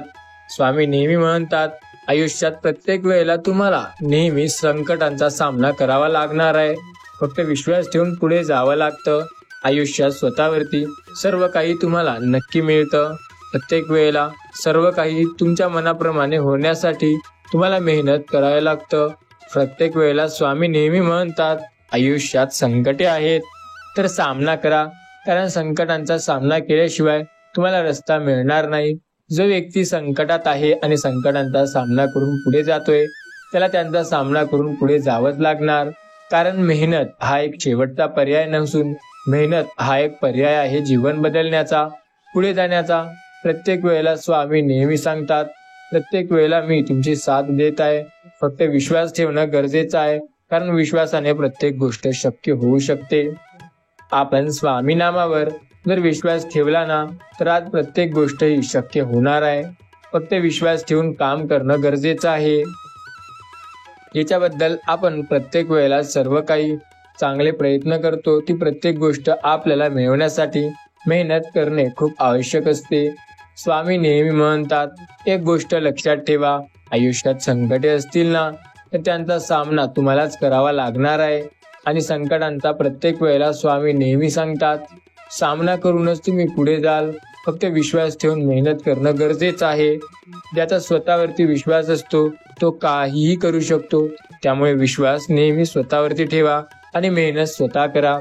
स्वामी नेहमी म्हणतात, आयुष्यात प्रत्येक वेळेला तुम्हाला नेहमी संकटांचा सामना करावा लागणार आहे. फक्त विश्वास ठेवून पुढे जावं लागतं. आयुष्यात स्वतःवरती सर्व काही तुम्हाला नक्की मिळतं. प्रत्येक वेळेला सर्व काही तुमच्या मनाप्रमाणे होण्यासाठी तुम्हाला मेहनत करावी लागतं. प्रत्येक वेळेला स्वामी नेहमी म्हणतात, आयुष्यात संकटे आहेत तर सामना करा, कारण संकटांचा सामना केल्याशिवाय तुम्हाला रस्ता मिळणार नाही. जो व्यक्ती संकटात आहे आणि संकटांचा सामना करून पुढे जातोय त्याला त्यांचा सामना करून पुढे जावंच लागणार. कारण मेहनत हा एक शेवटचा पर्याय नसून मेहनत हा एक पर्याय आहे जीवन बदलण्याचा, पुढे जाण्याचा. प्रत्येक वेळेला स्वामी नेहमी सांगतात, प्रत्येक वेळेला मी तुमची साथ देत आहे. फक्त विश्वास ठेवणं गरजेचं आहे, कारण विश्वासाने प्रत्येक गोष्ट शक्य होऊ शकते. आपण स्वामी नामावर जर विश्वास ठेवला ना तर आज प्रत्येक गोष्ट ही शक्य होणार आहे. फक्त विश्वास ठेवून काम करणं गरजेचं आहे. याच्याबद्दल आपण प्रत्येक वेळेला सर्व काही चांगले प्रयत्न करतो, ती प्रत्येक गोष्ट आपल्याला मिळवण्यासाठी मेहनत करणे खूप आवश्यक असते. स्वामी नेहमी म्हणतात, एक गोष्ट लक्षात ठेवा, आयुष्यात संकटे असतील ना तर त्यांचा सामना तुम्हालाच करावा लागणार आहे. आणि संकटांचा प्रत्येक वेळेला स्वामी नेहमी सांगतात, सामना करूनच तुम्ही पुढे जाल. फक्त विश्वास ठेवून मेहनत करणं गरजेचं आहे. ज्याचा स्वतःवरती विश्वास असतो तो काहीही करू शकतो. त्यामुळे विश्वास नेहमी स्वतःवरती ठेवा आणि मेहनत स्वतः करा.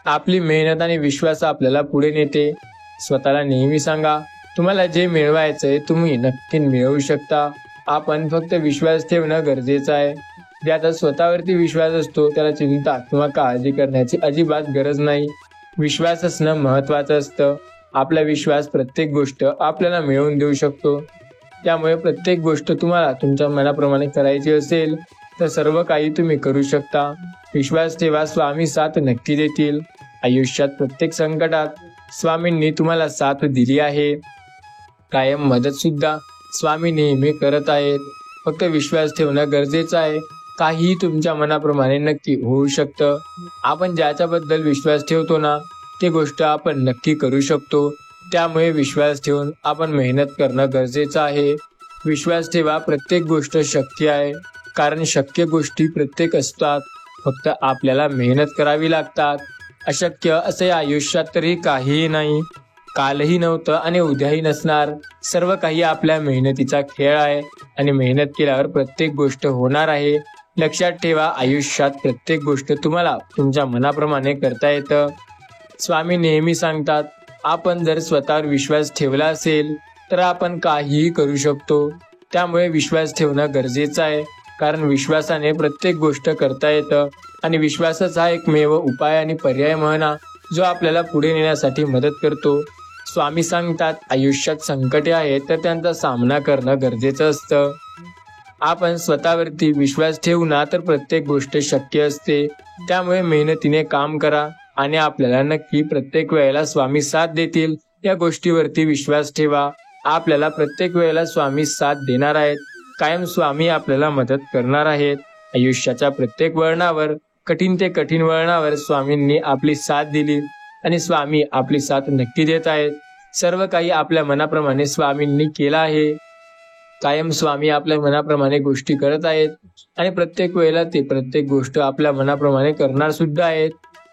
आपली मेहनत आणि विश्वास आपल्याला पुढे नेते. स्वतःला नेहमी सांगा, तुम्हाला जे मिळवायचंय तुम्ही नक्की मिळवू शकता. आपण फक्त विश्वास ठेवणं गरजेचं आहे. ज्याचा स्वतःवरती विश्वास असतो त्याला चिंता किंवा काळजी करण्याची अजिबात गरज नाही. विश्वास असणं महत्वाचं असतं. आपला विश्वास प्रत्येक गोष्ट आपल्याला मिळवून देऊ शकतो. त्यामुळे प्रत्येक गोष्ट तुम्हाला तुमच्या मनाप्रमाणे करायची असेल तर सर्व काही तुम्ही करू शकता. विश्वास ठेवा, स्वामी साथ नक्की देतील. आयुष्यात प्रत्येक संकटात स्वामींनी तुम्हाला साथ दिली आहे. कायम मदत सुद्धा स्वामी नेहमी करत आहेत. फक्त विश्वास ठेवणं गरजेचं आहे. काहीही तुमच्या मनाप्रमाणे नक्की होऊ शकतं. आपण ज्याच्याबद्दल विश्वास ठेवतो ना ती गोष्ट आपण नक्की करू शकतो. त्यामुळे विश्वास ठेवून आपण मेहनत करणं गरजेचं आहे. विश्वास ठेवा, प्रत्येक गोष्ट शक्य आहे. कारण शक्य गोष्टी प्रत्येक असतात, फक्त आपल्याला मेहनत करावी लागतात. अशक्य असे आयुष्यात तरी काहीही नाही. कालही नव्हतं आणि उद्याही नसणार. सर्व काही आपल्या मेहनतीचा खेळ आहे आणि मेहनत केल्यावर प्रत्येक गोष्ट होणार आहे. लक्षात ठेवा, आयुष्यात प्रत्येक गोष्ट तुम्हाला तुमच्या मनाप्रमाणे करता येतं. स्वामी नेहमी सांगतात, आपण जर स्वतःवर विश्वास ठेवला असेल तर आपण काहीही करू शकतो. त्यामुळे विश्वास ठेवणं गरजेचं आहे. कारण विश्वासाने प्रत्येक गोष्ट करता येतं आणि विश्वासच हा एकमेव उपाय आणि पर्याय म्हणा जो आपल्याला पुढे नेण्यासाठी मदत करतो. स्वामी सांगतात, आयुष्यात संकटे आहेत तर त्यांचा सामना करणं गरजेचं असतं. आपण स्वतःवरती विश्वास ठेवू ना तर प्रत्येक गोष्ट शक्य असते. त्यामुळे मेहनतीने काम करा आणि आपल्याला नक्की प्रत्येक वेळेला स्वामी साथ देतील. या गोष्टीवरती विश्वास ठेवा. आपल्याला प्रत्येक वेळेला स्वामी साथ देणार आहेत. कायम स्वामी आपल्याला मदत करणार आहेत. आयुष्याच्या प्रत्येक वळणावर, कठीण ते कठीण वळणावर स्वामींनी आपली साथ दिली आणि स्वामी आपली साथ नक्की देत आहेत. सर्व काही आपल्या मनाप्रमाणे स्वामींनी केलं आहे. कायम स्वामी आपल्या मनाप्रमाणे गोष्टी करत आहेत आणि प्रत्येक वेळेला ते प्रत्येक गोष्ट आपल्या मनाप्रमाणे करणार सुद्धा आहेत.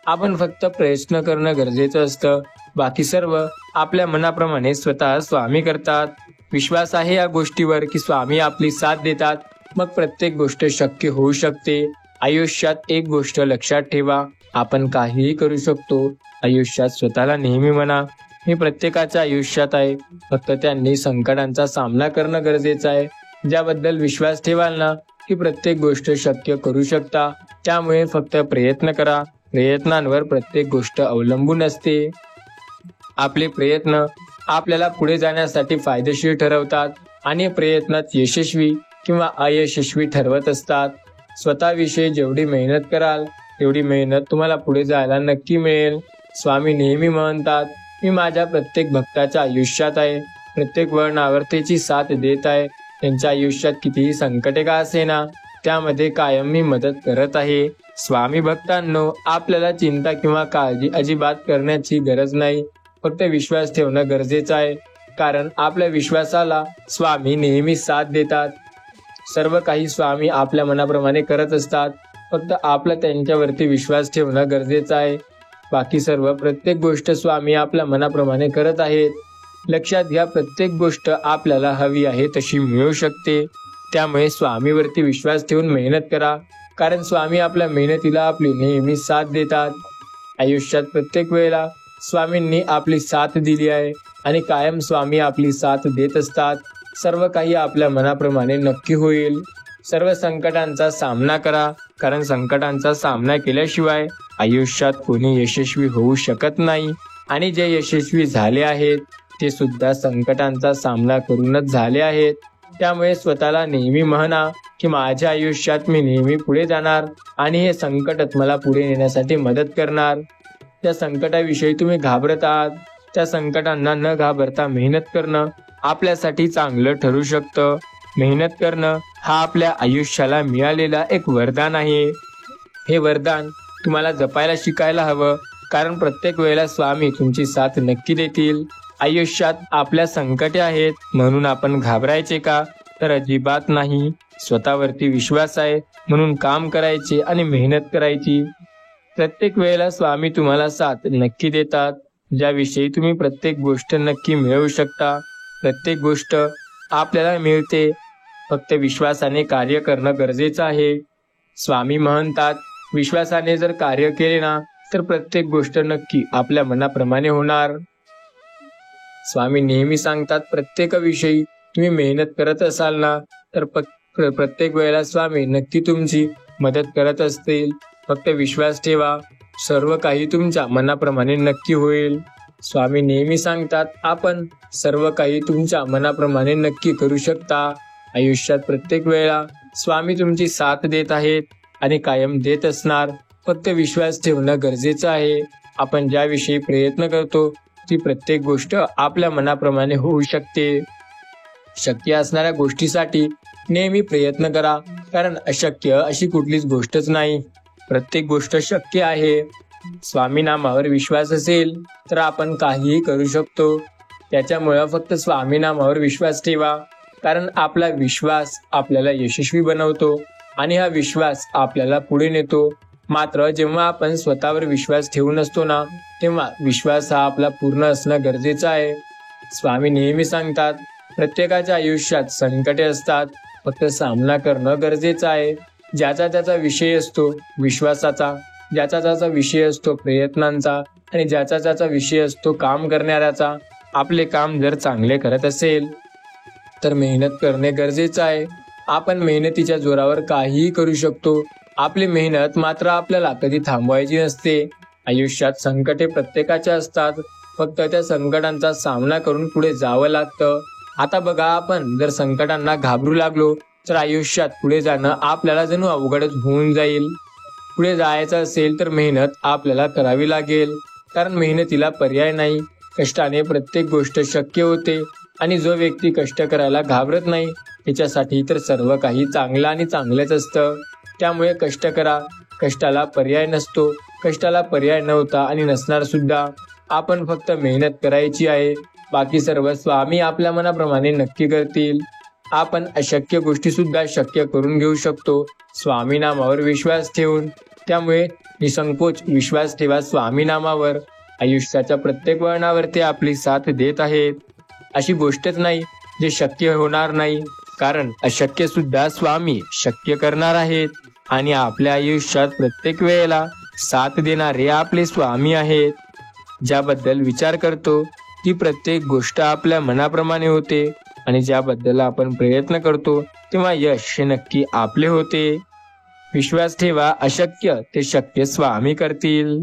आपण फक्त प्रयत्न करणं गरजेचं असतं. बाकी सर्व आपल्या मनाप्रमाणे स्वतः स्वामी करतात. विश्वास आहे या गोष्टीवर की स्वामी आपली साथ देतात, मग प्रत्येक गोष्ट शक्य होऊ शकते. आयुष्यात एक गोष्ट लक्षात ठेवा, आपण काहीही करू शकतो. आयुष्यात स्वतःला नेहमी म्हणा, मी प्रत्येकाच्या आयुष्यात आहे, फक्त त्यांनी संकटांचा सामना करणं गरजेचं आहे. ज्याबद्दल विश्वास ठेवाल ना की प्रत्येक गोष्ट शक्य करू शकता. त्यामुळे फक्त प्रयत्न करा. प्रयत्नांवर प्रत्येक गोष्ट अवलंबून असते. आपले प्रयत्न आपल्याला पुढे जाण्यासाठी फायदेशीर ठरवतात आणि प्रयत्नात यशस्वी किंवा अयशस्वी ठरवत असतात. स्वतःविषयी जेवढी मेहनत कराल तेवढी मेहनत तुम्हाला पुढे जायला नक्की मिळेल. स्वामी नेहमी म्हणतात, मी माझ्या प्रत्येक भक्ताच्या आयुष्यात आहे. प्रत्येक वळणावर त्याची साथ देत आहे. त्यांच्या आयुष्यात कितीही संकटे का असेना त्यामध्ये कायम मी मदत करत आहे. स्वामी भक्तांनो, आपल्याला चिंता किंवा काळजी अजिबात करण्याची गरज नाही. फक्त विश्वास ठेवणं गरजेचं आहे. कारण आपल्या विश्वासाला स्वामी नेहमी साथ देतात. सर्व काही स्वामी आपल्या मनाप्रमाणे करत असतात. फक्त आपला त्यांच्यावरती विश्वास ठेवणं गरजेचं आहे. बाकी सर्व प्रत्येक गोष्ट स्वामी आपल्या मनाप्रमाणे करत आहेत. लक्षात घ्या, प्रत्येक गोष्ट आपल्याला हवी आहे तशी मिळू शकते. त्यामुळे स्वामीवरती विश्वास ठेवून मेहनत करा. कारण स्वामी आपल्या मेहनतीला आपली नेहमी साथ देतात. आयुष्यात प्रत्येक वेळेला स्वामींनी आपली साथ दिली आहे आणि कायम स्वामी आपली साथ देत असतात. सर्व काही आपल्या मनाप्रमाणे नक्की होईल. सर्व संकटांचा सामना करा. कारण संकटांचा सामना केल्याशिवाय आयुष्यात कोणी यशस्वी होऊ शकत नाही. आणि जे यशस्वी झाले आहेत ते सुद्धा संकटांचा सामना करूनच झाले आहेत. त्यामुळे स्वतःला नेहमी म्हणा की माझ्या आयुष्यात मी नेहमी पुढे जाणार आणि हे संकटच मला पुढे नेण्यासाठी मदत करणार. त्या संकटाविषयी तुम्ही घाबरत आहात, त्या संकटांना न घाबरता मेहनत करणं आपल्यासाठी चांगलं ठरू शकतं. मेहनत करणं हा आपल्या आयुष्याला मिळालेला एक वरदान आहे. हे वरदान तुम्हाला जपायला शिकायला हवं, कारण प्रत्येक वेळेला स्वामी तुमची साथ नक्की देतील. आयुष्यात आपल्या संकटे आहेत म्हणून आपण घाबरायचे का? तर अजिबात नाही. स्वतःवरती विश्वास आहे म्हणून काम करायचे आणि मेहनत करायची. प्रत्येक वेळेला स्वामी तुम्हाला साथ नक्की देतात. ज्याविषयी तुम्ही प्रत्येक गोष्ट नक्की मिळवू शकता. प्रत्येक गोष्ट आपल्याला मिळते, फक्त विश्वासाने कार्य करणं गरजेचं आहे. स्वामी म्हणतात, विश्वासाने जर कार्य केले ना तर प्रत्येक गोष्ट नक्की आपल्या मनाप्रमाणे होणार. स्वामी नेहमी सांगतात, प्रत्येक विषयी तुम्ही मेहनत करत असाल ना तर प्रत्येक वेळेला स्वामी नक्की तुमची मदत करत असतील. फक्त विश्वास ठेवा, सर्व काही तुमच्या मनाप्रमाणे नक्की होईल. स्वामी नेहमी सांगतात, आपण सर्व काही तुमच्या मनाप्रमाणे नक्की करू शकता. आयुष्यात प्रत्येक वेळेला स्वामी तुमची साथ देत आहेत आणि कायम देत असणार. फक्त विश्वास ठेवणं गरजेचं आहे. आपण ज्याविषयी प्रयत्न करतो ती प्रत्येक गोष्ट आपल्या मनाप्रमाणे होऊ शकते. शक्य असणाऱ्या गोष्टीसाठी नेहमी प्रयत्न करा, कारण अशक्य अशी कुठलीच गोष्टच नाही. प्रत्येक गोष्ट शक्य आहे. स्वामी नामावर विश्वास असेल तर आपण काहीही करू शकतो. त्याच्यामुळे फक्त स्वामी नामावर विश्वास ठेवा, कारण आपला विश्वास आपल्याला यशस्वी बनवतो आणि हा विश्वास आपल्याला पुढे नेतो. मात्र जेव्हा आपण स्वतःवर विश्वास ठेवून असतो ना, तेव्हा विश्वास हा आपला पूर्ण असणं गरजेचं आहे. स्वामी नेहमी सांगतात, प्रत्येकाच्या आयुष्यात संकटे असतात, फक्त सामना करणं गरजेचं आहे. ज्याचा त्याचा विषय असतो विश्वासाचा, ज्याचा त्याचा विषय असतो प्रयत्नांचा आणि ज्याचा त्याचा विषय असतो काम करणाऱ्याचा. आपले काम जर चांगले करत असेल तर मेहनत करणे गरजेचं आहे. आपण मेहनतीच्या जोरावर काहीही करू शकतो. आपली मेहनत मात्र आपल्याला कधी थांबवायची नसते. आयुष्यात संकटे प्रत्येकाच्या असतात, फक्त त्या संकटांचा सामना करून पुढे जावं लागतं. आता बघा, आपण जर संकटांना घाबरू लागलो तर आयुष्यात पुढे जाणं आपल्याला जणू अवघडच होऊन जाईल. पुढे जायचं असेल तर मेहनत आपल्याला करावी लागेल, कारण मेहनतीला पर्याय नाही. कष्टाने प्रत्येक गोष्ट शक्य होते आणि जो व्यक्ती कष्ट करायला घाबरत नाही त्याच्यासाठी तर सर्व काही चांगलं आणि चांगलंच असतं. त्यामुळे कष्ट करा, कष्टाला पर्याय नसतो. कष्टाला पर्याय नव्हता आणि नसणार सुद्धा. आपण फक्त मेहनत करायची आहे, बाकी सर्व स्वामी आपल्या मनाप्रमाणे नक्की करतील. आपण अशक्य गोष्टी सुद्धा शक्य करून घेऊ शकतो स्वामी नामावर विश्वास ठेवून. त्यामुळे निसंकोच विश्वास ठेवा स्वामी नामावर. आयुष्याच्या प्रत्येक वळणावरती आपली साथ देत आहेत. अशी गोष्टच नाही जे शक्य होणार नाही, कारण अशक्य सुद्धा स्वामी शक्य करणार आहेत. आणि आपल्या आयुष्यात प्रत्येक वेळेला साथ देणारे आपले स्वामी आहेत. ज्याबद्दल विचार करतो ती प्रत्येक गोष्ट आपल्या मनाप्रमाणे होते आणि ज्याबद्दल आपण प्रयत्न करतो तेव्हा यश हे नक्की आपले होते. विश्वास ठेवा, अशक्य ते शक्य स्वामी करतील.